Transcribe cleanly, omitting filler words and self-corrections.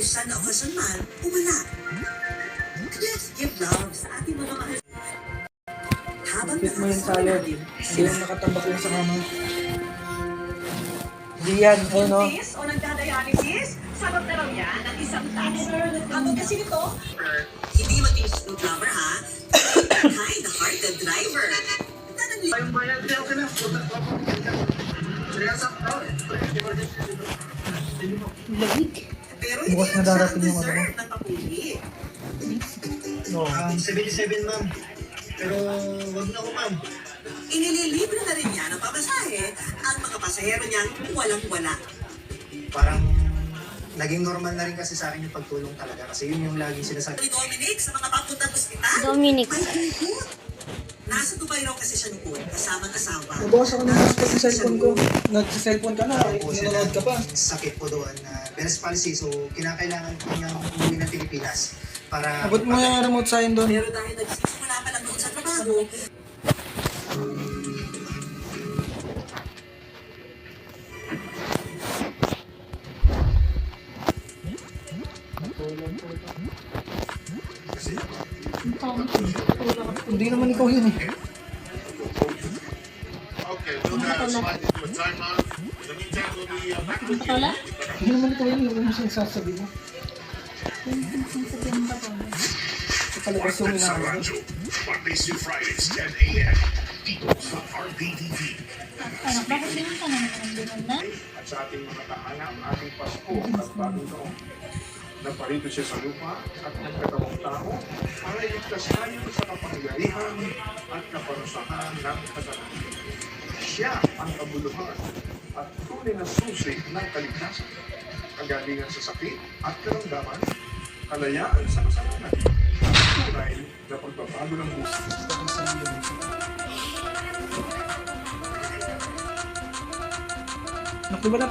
Sa na okasyon man, wala. Let's give love sa ating mga mahal. Habang Hit mo yung nakasama salad. natin, Hindi yung nakatambak lang sa kama. Hindi yan. Ayun o. o nagdadialysis, sagot na raw yan ng isang taxer. Habang kasi nito, hindi maging smooth lover ha. Hi, the hearted driver. Yung bayan, hindi okay na. Pero hindi Bukas na lang siya ang darating yung ano. dessert ng papuli. No. 77 ma'am. Pero wag na ko ma'am. Inililibre na rin niya ng pamasahe ang mga pasahero niyang walang-wala. Parang naging normal na rin kasi sa akin yung pagtulong talaga. Kasi yun yung laging sinasabi. Ni Dominic sa mga papuntang ospital, Dominic. may ikot. Nasa Dubai raw kasi siya noon, kasamang asawa. Nabukas ako ng hotspot sa cellphone ko. Nag-cellphone ka na. Po siya Nanonood ka pa. sakit po doon na Bell's palsy. So kinakailangan po niyang umuwi ng Pilipinas. Para Abot mo yung remote sign doon. Pero dahil nagsisimula pa lang noon sa trabaho, Hindi naman ikaw yun eh. Okay, we'll slide into a timeout. In the meantime, we'll be back with you. Wala? Hindi naman ikaw yun. Yung sinasabi mo. Sa palabas yung Sa inaano. radyo, Mondays to Fridays, 10 a.m. Dito sa RPTV. Anak, bakit din ka naman ang ganun na? At sa ating mga tahanan, ang ating Pasko at bagong taon. Naparito siya sa lupa at nagkatawang tao para iligtas tayo sa kapangyarihan at kaparusahan ng kasalanan. Siya ang kabuluhan at tunay na susi ng kaligtasan. Kagalingan sa sakit at karamdaman, kalayaan sa kasalanan. Tunay na pagbabago ng buhay. Naku ba na